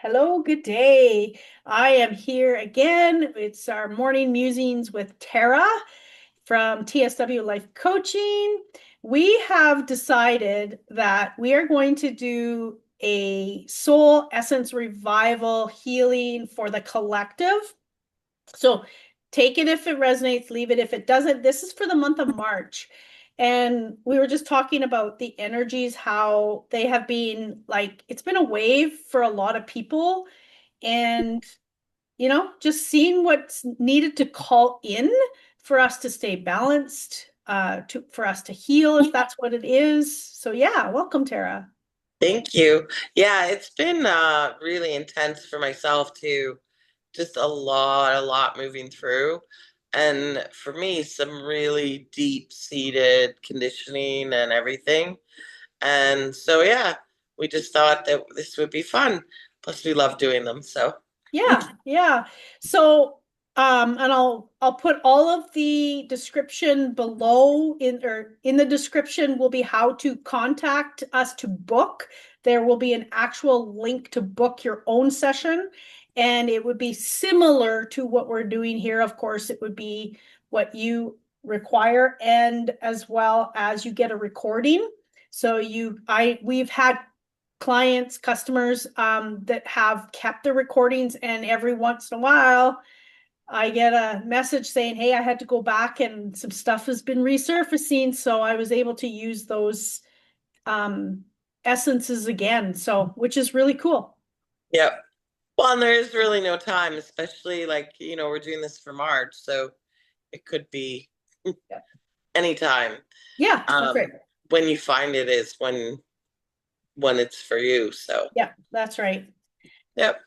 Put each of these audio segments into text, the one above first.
Hello, good day. I am here again. It's our morning musings with Tara from TSW Life Coaching. We have decided that we are going to do a soul essence revival healing for the collective. So take it if it resonates, leave it if it doesn't. This is for the month of March. And we were just talking about the energies, how they have been like, it's been a wave for a lot of people. And, just seeing what's needed to call in for us to stay balanced, for us to heal, if that's what it is. So, yeah, welcome, Tara. Thank you. Yeah, it's been really intense for myself too. Just a lot moving through. And for me, some really deep-seated conditioning and everything. And so, yeah, we just thought that this would be fun. Plus, we love doing them. So, Yeah, yeah. So, and I'll put all of the description below in the description will be how to contact us to book. There will be an actual link to book your own session, and it would be similar to what we're doing here. Of course, it would be what you require, and as well as you get a recording. So we've had clients, customers that have kept the recordings, and every once in a while I get a message saying, hey, I had to go back and some stuff has been resurfacing. So I was able to use those um, essences again. So, which is really cool. yeah. Well, and there is really no time, especially like, we're doing this for March, so it could be Yeah, anytime. yeah, that's right. When you find it is when it's for you. So, Yeah, that's right. yep.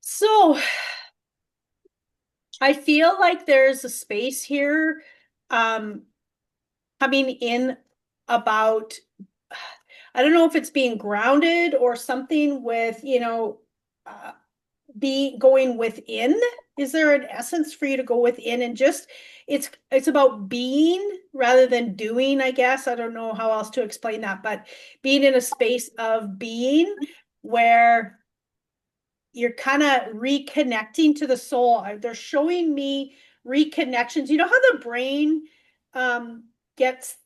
So I feel like there's a space here um, coming in about, I don't know if it's being grounded or something with, uh, be going within. Is there an essence for you to go within and just it's about being rather than doing, I guess. I don't know how else to explain that, but being in a space of being where you're kind of reconnecting to the soul. They're showing me reconnections. You know how the brain gets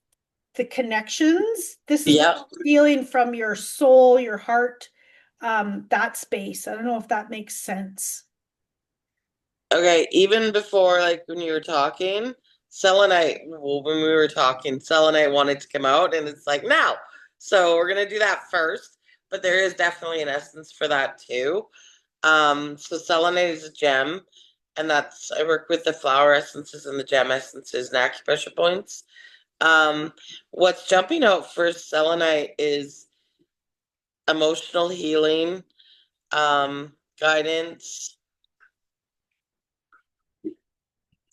the connections? This is what Yep. I'm feeling from your soul, your heart, that space. I don't know if that makes sense. Okay, even before like when you were talking, Selenite, well, when we were talking, Selenite wanted to come out and it's like now. So we're gonna do that first, but there is definitely an essence for that too. So Selenite is a gem, and that's I work with the flower essences and the gem essences and acupressure points. Um, what's jumping out for Selenite is emotional healing, guidance,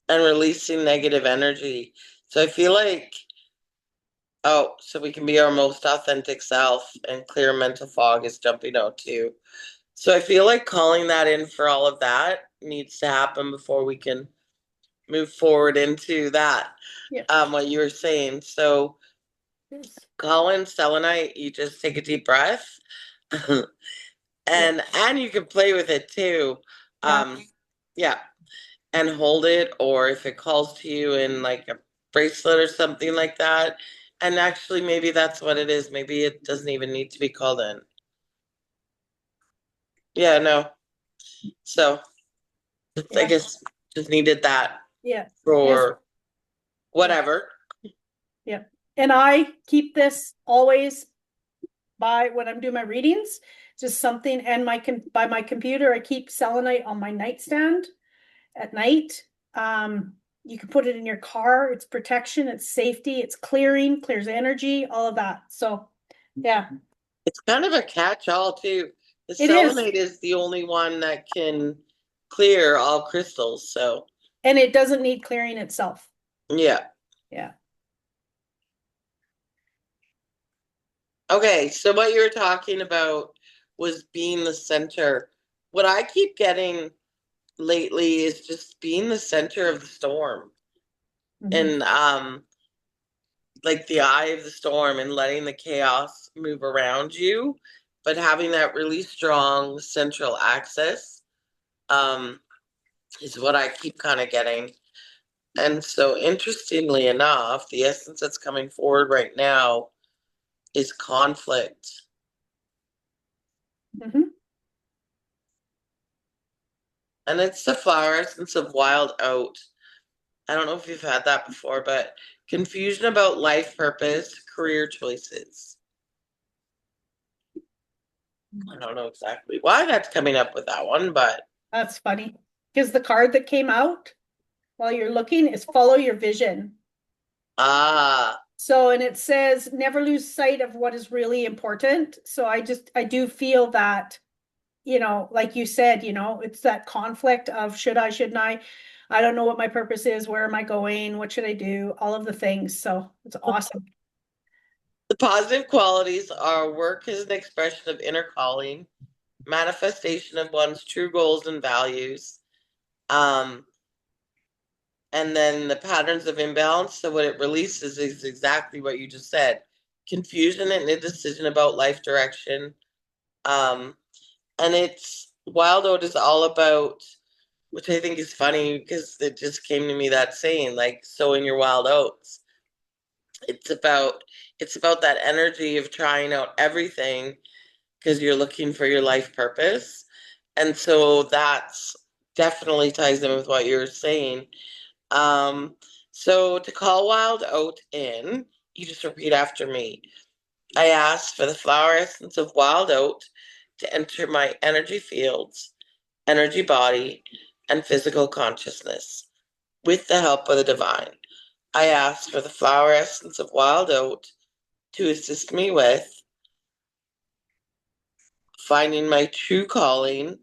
and releasing negative energy. So I feel like, oh, so we can be our most authentic self and clear mental fog is jumping out too. So I feel like calling that in for all of that needs to happen before we can move forward into that, Yeah. what you were saying. So Yes. call in selenite, you just take a deep breath. Yeah. And you can play with it too. Yeah. Yeah, and hold it, or if it calls to you in like a bracelet or something like that. And actually, maybe that's what it is. Maybe it doesn't even need to be called in. Yeah, no. So I Yeah. guess just needed that Yeah. Yes. for Yeah. whatever. Yeah. And I keep this always by when I'm doing my readings, just something and by my computer, I keep selenite on my nightstand at night. You can put it in your car. It's protection, it's safety, it's clearing, clears energy, all of that. So yeah, It's kind of a catch-all too. The it is. selenite is the only one that can clear all crystals. So And it doesn't need clearing itself. yeah. Yeah. Okay, so what you were talking about was being the center. What I keep getting lately is just being the center of the storm Mhm. and like the eye of the storm and letting the chaos move around you but having that really strong central axis um, is what I keep kind of getting. And so, interestingly enough, the essence that's coming forward right now is conflict. Mhm. And it's the flower essence of wild oat. I don't know if you've had that before, but confusion about life purpose, career choices. I don't know exactly why that's coming up with that one, but That's funny. Because the card that came out while you're looking is follow your vision. ah, So, and it says never lose sight of what is really important. So I do feel that, like you said, it's that conflict of should I, shouldn't I? I don't know what my purpose is. Where am I going? What should I do? All of the things. So it's awesome. the positive qualities are work is an expression of inner calling, manifestation of one's true goals and values. Um, and then the patterns of imbalance. So what it releases is exactly what you just said: confusion and indecision about life direction. Um, and it's wild oat is all about, which I think is funny because it just came to me that saying, like sowing your wild oats. It's about it's about that energy of trying out everything because you're looking for your life purpose. And so that's definitely ties in with what you were saying. Um, so to call wild oat in, you just repeat after me. I ask for the flower essence of wild oat to enter my energy fields, energy body, and physical consciousness with the help of the divine. I ask for the flower essence of wild oat to assist me with finding my true calling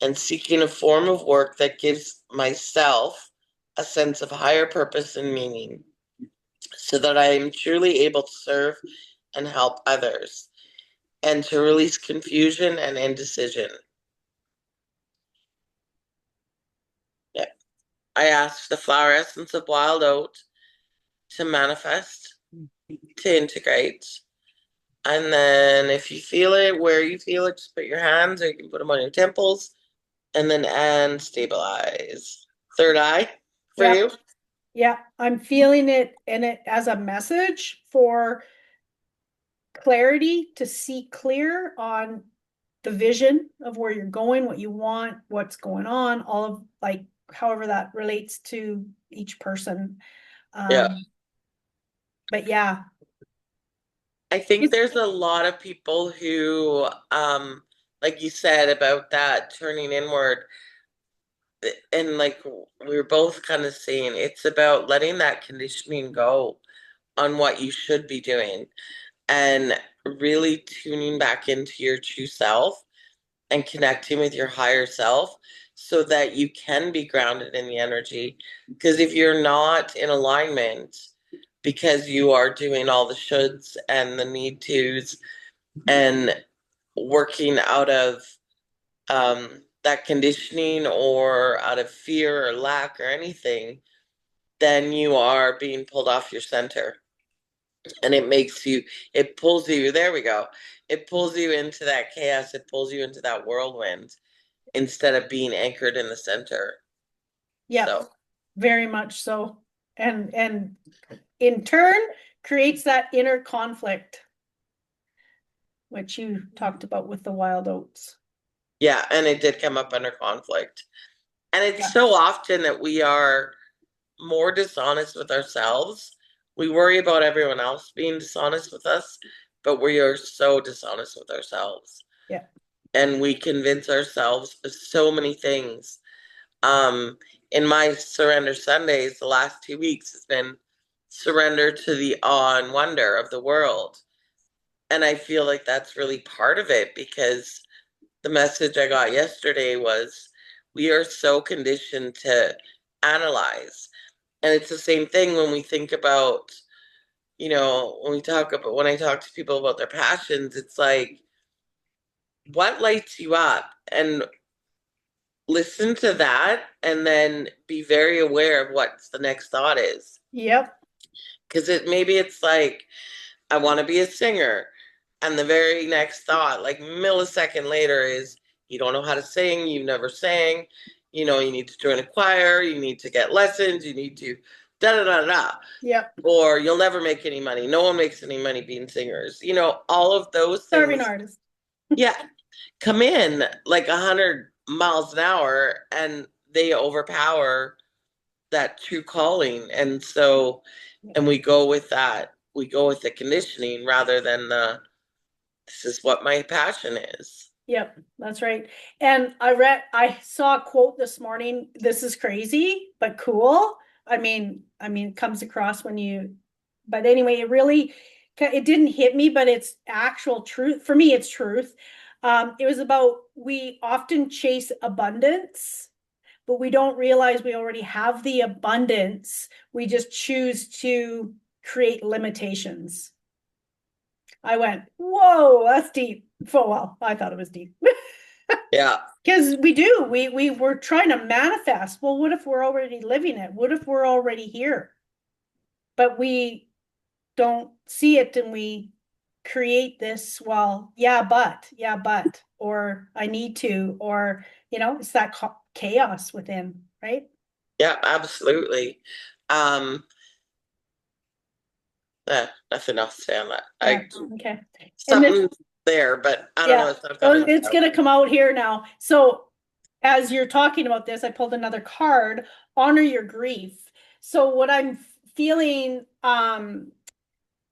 and seeking a form of work that gives myself a sense of higher purpose and meaning so that I am truly able to serve and help others and to release confusion and indecision. Yeah. I ask the flower essence of wild oat to manifest, to integrate. And then if you feel it, where you feel it, just put your hands or you can put them on your temples and then and stabilize. Third eye for Yeah. you. Yeah. I'm feeling it and it as a message for clarity to see clear on the vision of where you're going, what you want, what's going on, all of like however that relates to each person. Yeah. Um, but yeah, I think it's, there's a lot of people who, like you said about that turning inward, and like we were both kind of saying, it's about letting that conditioning go on what you should be doing and really tuning back into your true self and connecting with your higher self so that you can be grounded in the energy. Because if you're not in alignment, because you are doing all the shoulds and the need tos and working out of that conditioning or out of fear or lack or anything, then you are being pulled off your center. And it pulls you, there we go. It pulls you into that chaos, it pulls you into that whirlwind instead of being anchored in the center. yeah, So, very much so. And in turn creates that inner conflict, which you talked about with the wild oats. yeah, and it did come up under conflict. And it's Yeah. so often that we are more dishonest with ourselves. We worry about everyone else being dishonest with us, but we are so dishonest with ourselves. Yeah. And we convince ourselves of so many things. Um, in my Surrender Sundays, the last 2 weeks has been surrender to the awe and wonder of the world. And I feel like that's really part of it because the message I got yesterday was we are so conditioned to analyze. And it's the same thing when we think about, when I talk to people about their passions, it's like, what lights you up? And listen to that and then be very aware of what the next thought is. Yep. Because maybe it's like, I want to be a singer. And the very next thought, like millisecond later, is you don't know how to sing, you've never sang, you need to join a choir, you need to get lessons, you need to da da da da. Yep. Or you'll never make any money. No one makes any money being singers. All of those Starving things, artist. yeah, come in like 100 miles an hour and they overpower that true calling. And we go with that. We go with the conditioning rather than this is what my passion is. Yep, that's right. And I saw a quote this morning. This is crazy, but cool. It comes across but anyway, it didn't hit me, but it's actual truth. For me, it's truth. It was about we often chase abundance, but we don't realize we already have the abundance. We just choose to create limitations. I went, whoa, that's deep. Well, I thought it was deep. Yeah. Because we were trying to manifest. Well, what if we're already living it? What if we're already here? But we don't see it and we create this, well, yeah, but, or I need to, or, it's that chaos within, right? Yeah, absolutely. Um, Nothing else to say on that. Yeah, okay. And this, Something there, but I don't know. yeah, It's not oh, coming it's out. gonna come out here now. So as you're talking about this, I pulled another card, honor your grief. So what I'm feeling,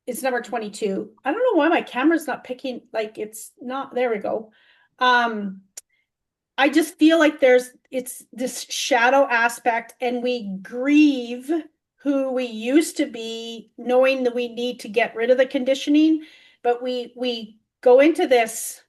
it's number 22. I don't know why my camera's not picking, like it's not, there we go. Um, I just feel like it's this shadow aspect and we grieve who we used to be, knowing that we need to get rid of the conditioning, but we go into this,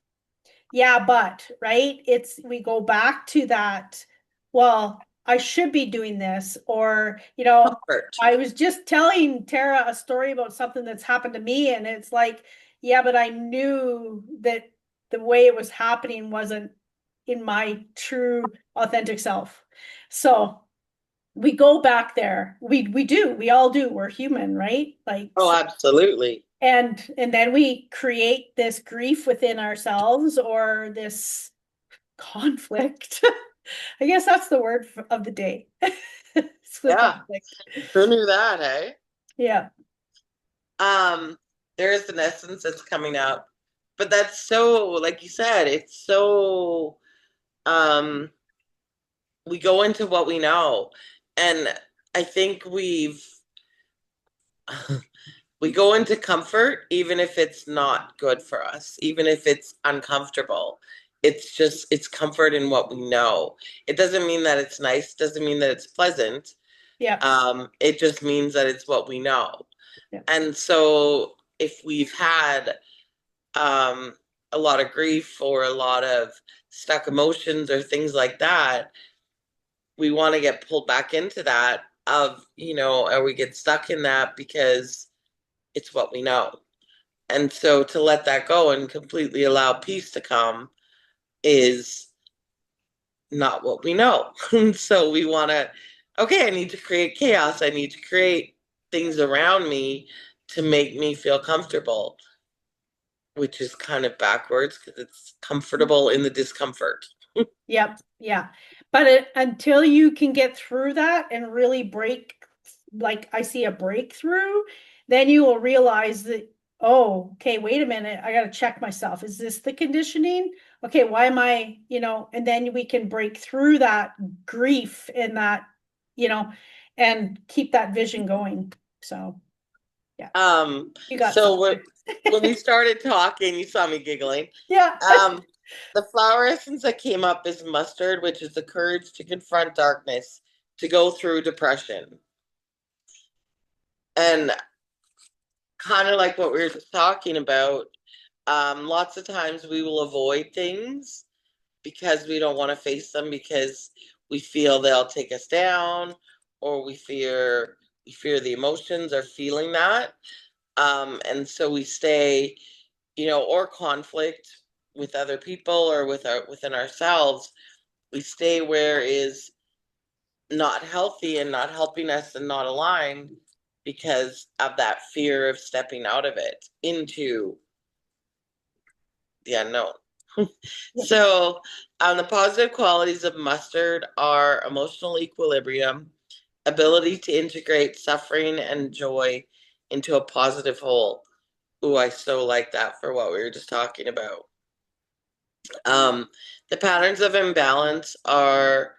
yeah, but, right? We go back to that, well, I should be doing this, or, Comfort. I was just telling Tara a story about something that's happened to me, and it's like, yeah, but I knew that the way it was happening wasn't in my true authentic self. So we go back there. We all do. We're human, right? Like, Oh, absolutely. and then we create this grief within ourselves or this conflict. I guess that's the word of the day. It's the Yeah. conflict. Who knew that, hey? Yeah. Um, there is an essence that's coming up, but that's so, like you said, it's so, um, we go into what we know. And I think we go into comfort, even if it's not good for us, even if it's uncomfortable. It's comfort in what we know. It doesn't mean that it's nice, doesn't mean that it's pleasant. Yeah. It just means that it's what we know. Yeah. And so if we've had um, a lot of grief or a lot of stuck emotions or things like that, we want to get pulled back into that or we get stuck in that because it's what we know. And so to let that go and completely allow peace to come is not what we know. And so we want to, okay, I need to create chaos. I need to create things around me to make me feel comfortable, which is kind of backwards because it's comfortable in the discomfort. Yep. Yeah. But until you can get through that and really like I see a breakthrough, then you will realize that, oh, okay, wait a minute. I got to check myself. Is this the conditioning? Okay, why am and then we can break through that grief and that, you know, and keep that vision going. So, yeah, you got So something. when we started talking, you saw me giggling. Yeah. Um, the flower essence that came up is mustard, which is the courage to confront darkness, to go through depression. And kind of like what we were just talking about, lots of times we will avoid things because we don't want to face them because we feel they'll take us down or we fear the emotions or feeling that. And so we stay, or conflict with other people or within ourselves, we stay where is not healthy and not helping us and not aligned because of that fear of stepping out of it into the unknown. Yep. So, the positive qualities of mustard are emotional equilibrium, ability to integrate suffering and joy into a positive whole. Ooh, I so like that for what we were just talking about. The patterns of imbalance are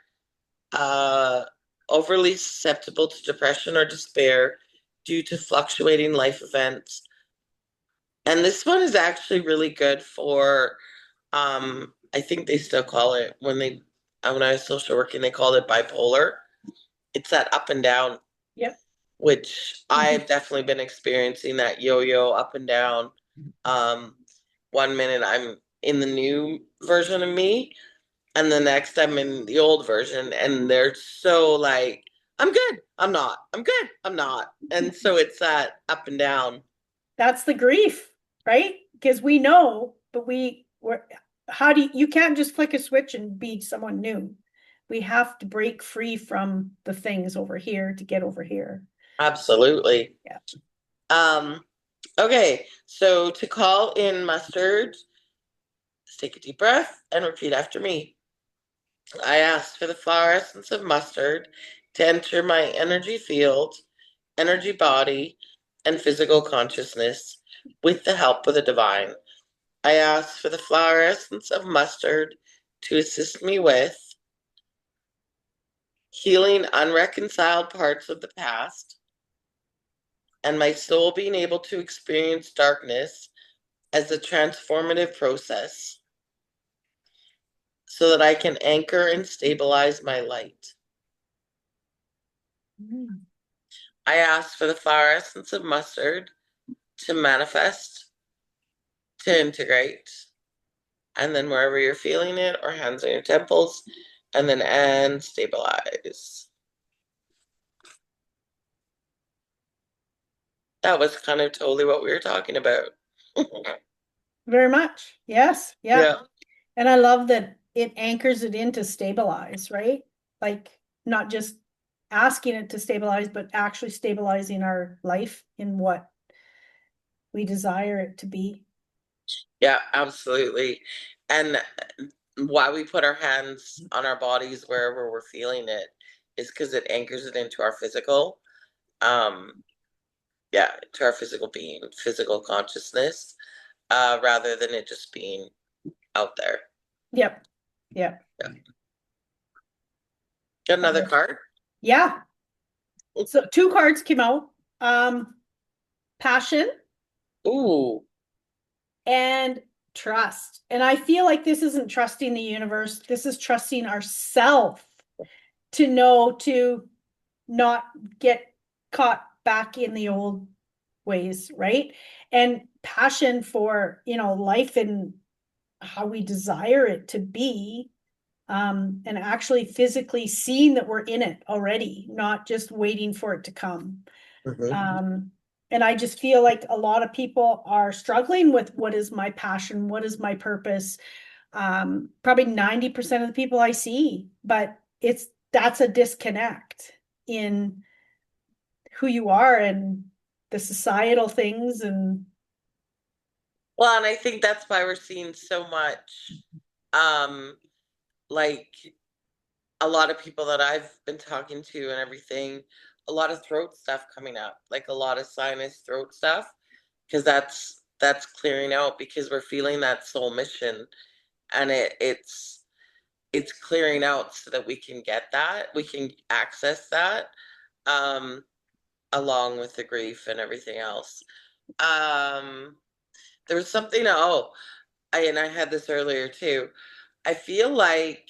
uh, overly susceptible to depression or despair due to fluctuating life events. And this one is actually really good for, I think they still call it when I was social working, they called it bipolar. It's that up and down, Yep. which Mhm. I've definitely been experiencing that yo-yo up and down. Um, 1 minute I'm in the new version of me, and the next I'm in the old version, and they're so like, I'm good, I'm not, I'm good, I'm not. And so it's that up and down. That's the grief, right? Because we know, but we're how do you can't just flick a switch and be someone new. We have to break free from the things over here to get over here. Absolutely. Yeah. Um, okay, so to call in mustard, just take a deep breath and repeat after me. I asked for the flower essence of mustard to enter my energy field, energy body, and physical consciousness with the help of the divine. I asked for the flower essence of mustard to assist me with healing unreconciled parts of the past and my soul being able to experience darkness as a transformative process so that I can anchor and stabilize my light. Mm. I ask for the flower essence of mustard to manifest, to integrate, and then wherever you're feeling it, or hands on your temples, and stabilize. That was kind of totally what we were talking about. Very much. Yes. Yeah. Yeah. And I love that it anchors it in to stabilize, right? Like not just asking it to stabilize, but actually stabilizing our life in what we desire it to be. Yeah, absolutely. And why we put our hands on our bodies wherever we're feeling it is because it anchors it into our physical, um, yeah, to our physical being, physical consciousness, rather than it just being out there. Yep. Yep. Yeah. Got another card? Yeah. So two cards came out. Passion Ooh. and trust. And I feel like this isn't trusting the universe. This is trusting ourselves to know to not get caught back in the old ways, right? And passion for, life and how we desire it to be. And actually physically seeing that we're in it already, not just waiting for it to come. Mhm. And I just feel like a lot of people are struggling with what is my passion, what is my purpose. Probably 90% of the people I see, but that's a disconnect in who you are and the societal things and Well, and I think that's why we're seeing so much, um, like a lot of people that I've been talking to and everything, a lot of throat stuff coming up, like a lot of sinus throat stuff, because that's clearing out because we're feeling that soul mission, and it's clearing out so that we can access that, um, along with the grief and everything else. Um, there was something. Oh, and I had this earlier too. I feel like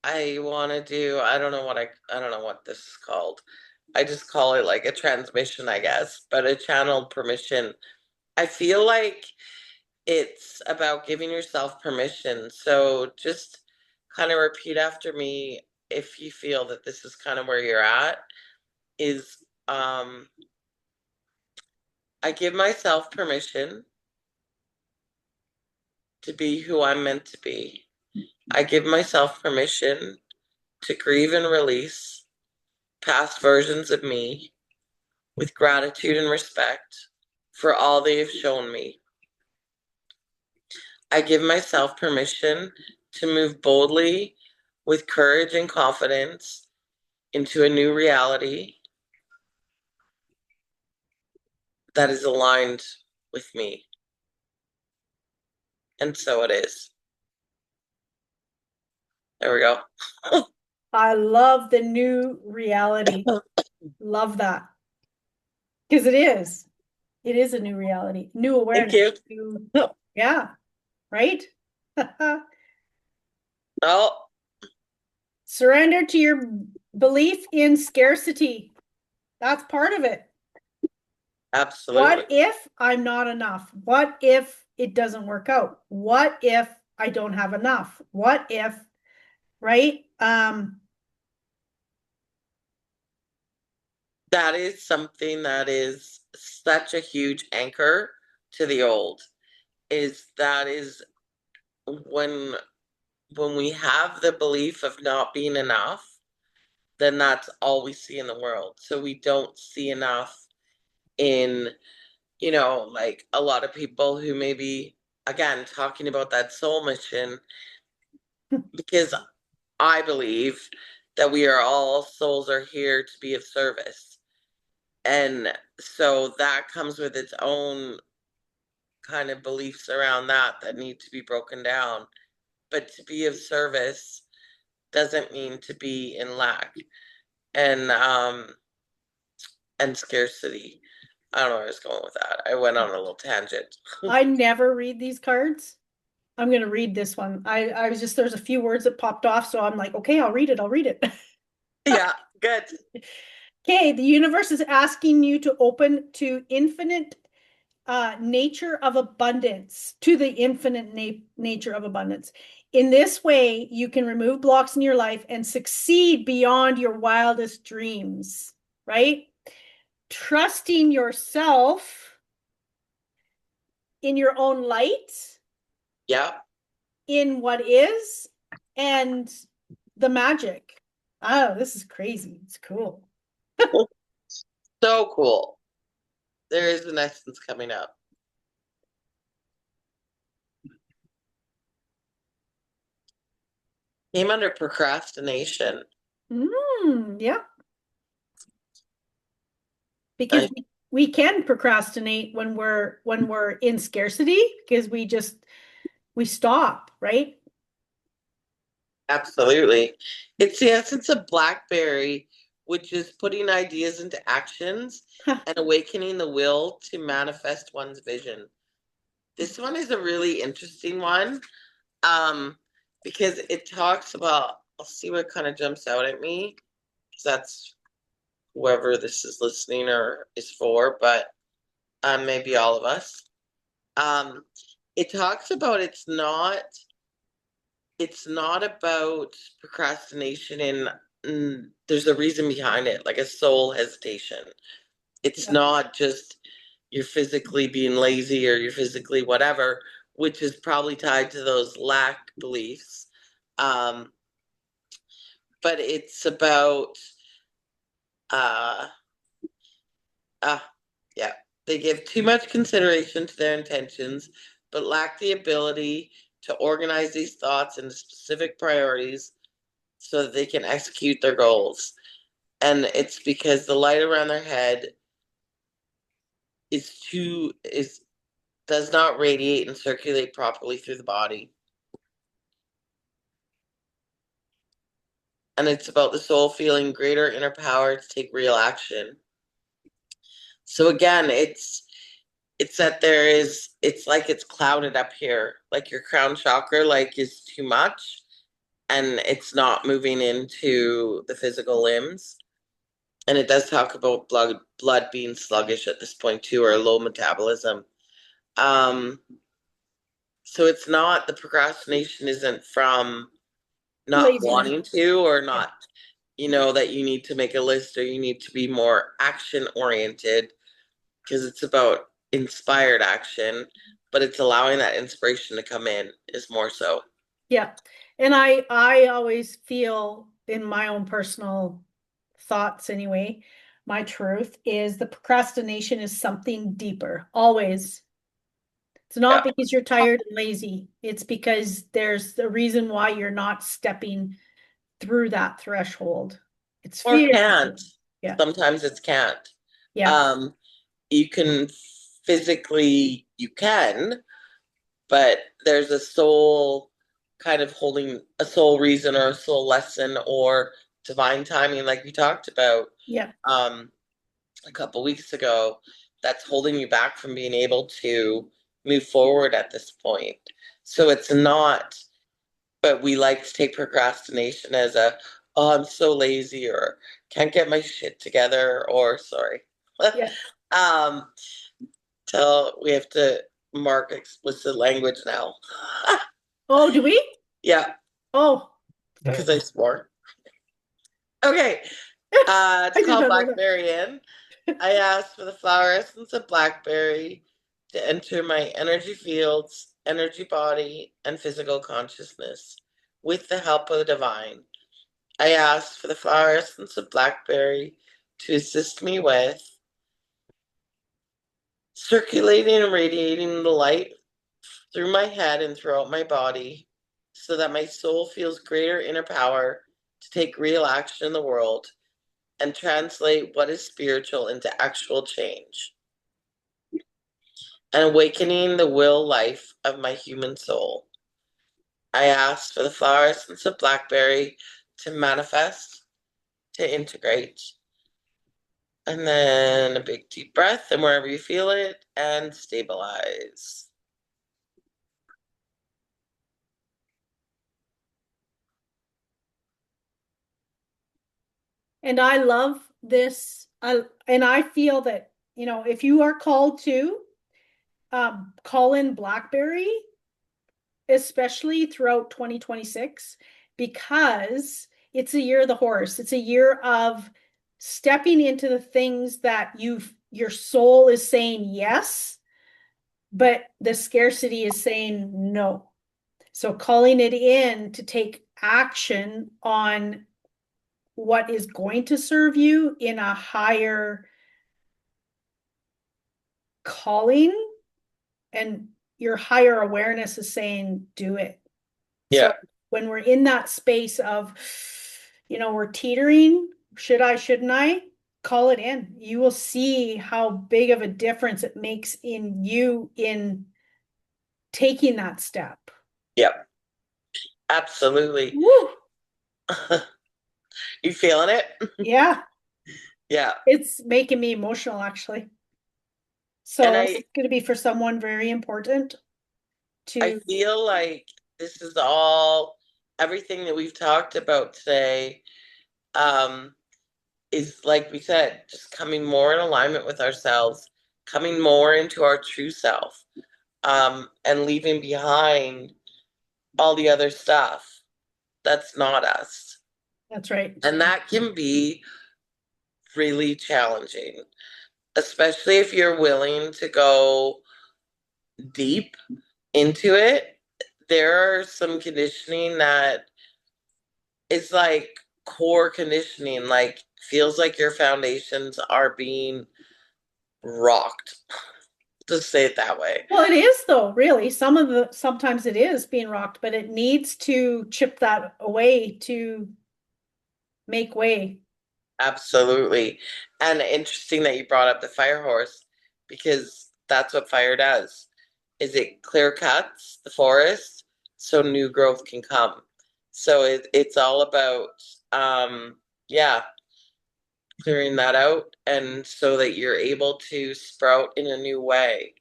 I want to do, I don't know what this is called. I just call it like a transmission, I guess, but a channeled permission. I feel like it's about giving yourself permission. So just kind of repeat after me if you feel that this is kind of where you're at is I give myself permission to be who I'm meant to be. I give myself permission to grieve and release past versions of me with gratitude and respect for all they have shown me. I give myself permission to move boldly with courage and confidence into a new reality that is aligned with me. And so it is. There we go. I love the new reality. Love that. Because it is. It is a new reality, new Thank awareness, you. new, yeah, right? Oh, Surrender to your belief in scarcity. That's part of it. absolutely. What if I'm not enough? What if it doesn't work out? What if I don't have enough? What if, right? That is something that is such a huge anchor to the old. Is when when we have the belief of not being enough, then that's all we see in the world. So we don't see enough in, like a lot of people who maybe, again, talking about that soul mission, because I believe that we are all souls are here to be of service. And so that comes with its own kind of beliefs around that need to be broken down. But to be of service doesn't mean to be in lack and scarcity. I don't know where I was going with that. I went on a little tangent. I never read these cards. I'm going to read this one. I was just, there's a few words that popped off. So I'm like, okay, I'll read it. I'll read it. Yeah, good. Okay. The universe is asking you to open to infinite nature of abundance, to the infinite nature of abundance. In this way, you can remove blocks in your life and succeed beyond your wildest dreams, right? Trusting yourself in your own light, Yeah. in what is, and the magic. Oh, this is crazy. It's cool. So cool. There is an essence coming up. Came under procrastination. Yeah, because I we can procrastinate when we're in scarcity because we stop, right? Absolutely. It's the essence of Blackberry, which is putting ideas into actions and awakening the will to manifest one's vision. This one is a really interesting one, um, because it talks about, I'll see what kind of jumps out at me, because that's whoever this is listening or is for, but maybe all of us. Um, it talks about it's not about procrastination and there's a reason behind it, like a soul hesitation. It's Yeah. not just you're physically being lazy or you're physically whatever, which is probably tied to those lack beliefs. Um, but it's about uh ah yeah. They give too much consideration to their intentions, but lack the ability to organize these thoughts into specific priorities so that they can execute their goals. And it's because the light around their head is does not radiate and circulate properly through the body. And it's about the soul feeling greater inner power to take real action. So again, it's that it's like it's clouded up here, like your crown chakra like is too much and it's not moving into the physical limbs. And it does talk about blood being sluggish at this point too, or low metabolism. Um, so it's not, the procrastination isn't from not Laziness. wanting to or Yeah. not, that you need to make a list or you need to be more action oriented, because it's about inspired action, but it's allowing that inspiration to come in is more so. Yeah. And I always feel in my own personal thoughts anyway, my truth is the procrastination is something deeper, always. It's not Yeah. because you're tired and lazy. It's because there's a reason why you're not stepping through that threshold. It's Or fear. can't. Yeah. Sometimes it's can't. Yeah. Um, you can physically, you can, but there's a soul kind of holding a soul reason or a soul lesson or divine timing, like we talked about Yeah. um, a couple weeks ago, that's holding you back from being able to move forward at this point. So it's not, but we like to take procrastination as a, oh, I'm so lazy or can't get my shit together or sorry. Yeah. um, till we have to mark explicit language now. Oh, do we? Yeah, Oh, because I swore. Okay, I it's did called not know Blackberry Inn. I asked for the flower essence of blackberry to enter my energy fields, energy body, and physical consciousness with the help of the divine. I asked for the flower essence of blackberry to assist me with circulating and radiating the light through my head and throughout my body so that my soul feels greater inner power to take real action in the world and translate what is spiritual into actual change and awakening the will life of my human soul. I asked for the flower essence of blackberry to manifest, to integrate, and then a big deep breath, and wherever you feel it, and stabilize. And I love this. And I feel that, if you are called to call in Blackberry, especially throughout 2026, because it's a year of the horse. It's a year of stepping into the things that your soul is saying yes, but the scarcity is saying no. So calling it in to take action on what is going to serve you in a higher calling, and your higher awareness is saying do it. Yeah, So when we're in that space of, we're teetering, should I, shouldn't I? Call it in. You will see how big of a difference it makes in you in taking that step. yeah, absolutely. Woo! You feeling it? Yeah, Yeah. it's making me emotional actually. And So this is going to be for someone very important I to, feel like this is all everything that we've talked about today um is like we said, just coming more in alignment with ourselves, coming more into our true self, and leaving behind all the other stuff that's not us. that's right. And that can be really challenging, especially if you're willing to go deep into it. There are some conditioning that is like core conditioning, like feels like your foundations are being rocked. Just say it that way. Well, it is though, really. Sometimes it is being rocked, but it needs to chip that away to make way. Absolutely. And interesting that you brought up the fire horse because that's what fire does. Is it clear cuts the forest so new growth can come. So it's all about yeah, clearing that out and so that you're able to sprout in a new way,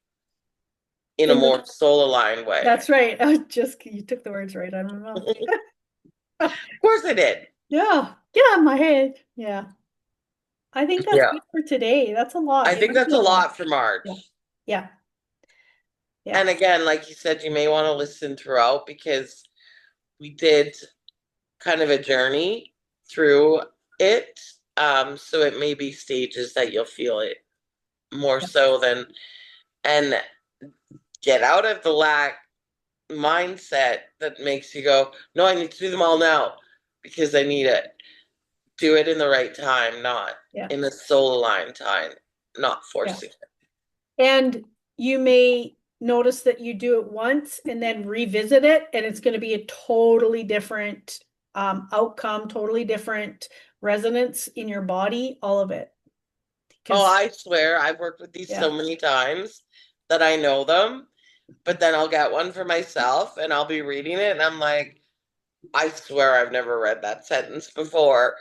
in a In the more soul aligned way. That's right. You took the words right out of my mouth. Of course I did. Yeah. Yeah, in my head. Yeah. I think that's Yeah. good for today. That's a lot. I think that's a lot for Yeah. March. Yeah. Yeah. And again, like you said, you may want to listen throughout because we did kind of a journey through it. So it may be stages that you'll feel it more Yeah. so than, and get out of the lack mindset that makes you go, no, I need to do them all now because I need it. Do it in the right time, not Yeah. in a soul aligned time, not Yeah. forcing it. And you may notice that you do it once and then revisit it, and it's going to be a totally different outcome, totally different resonance in your body, all of it. Oh, Because I swear I've worked with these so yeah, many times that I know them, but then I'll get one for myself and I'll be reading it and I'm like, I swear I've never read that sentence before.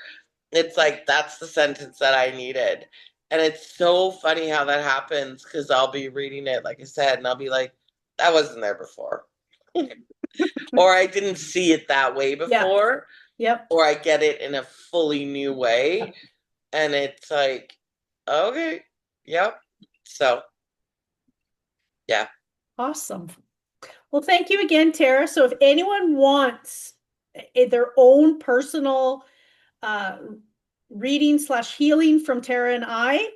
It's like that's the sentence that I needed. And it's so funny how that happens because I'll be reading it, like I said, and I'll be like, that wasn't there before. Or I didn't see it that way yeah, before, yep, or I get it in a fully new way. And it's like, okay, yep. So, yeah. awesome. Well, thank you again, Tara. So if anyone wants their own personal uh, reading slash healing from Tara and I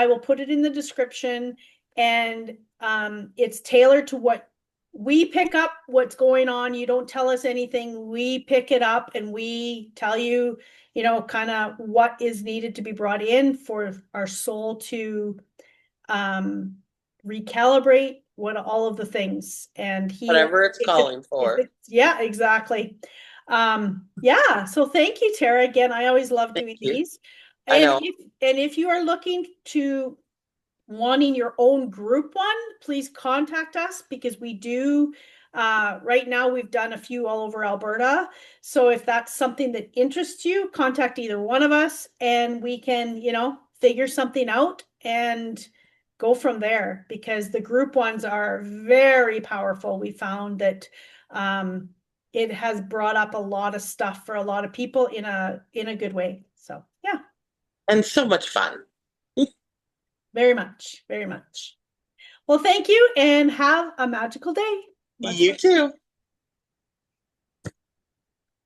will put it in the description, and it's tailored to what we pick up, what's going on. You don't tell us anything. We pick it up and we tell you, kind of what is needed to be brought in for our soul to um, recalibrate what all of the things and heal. Whatever it's calling If for. it's, yeah, exactly. Yeah, so thank you, Tara. Again, I always love Thank doing you. these. I And know. if you are looking to wanting your own group one, please contact us, because we do right now we've done a few all over Alberta. So if that's something that interests you, contact either one of us and we can, figure something out and go from there, because the group ones are very powerful. We found that it has brought up a lot of stuff for a lot of people in a good way. So yeah, And so much fun. very much, very much. Well, thank you and have a magical day. Much You love. too.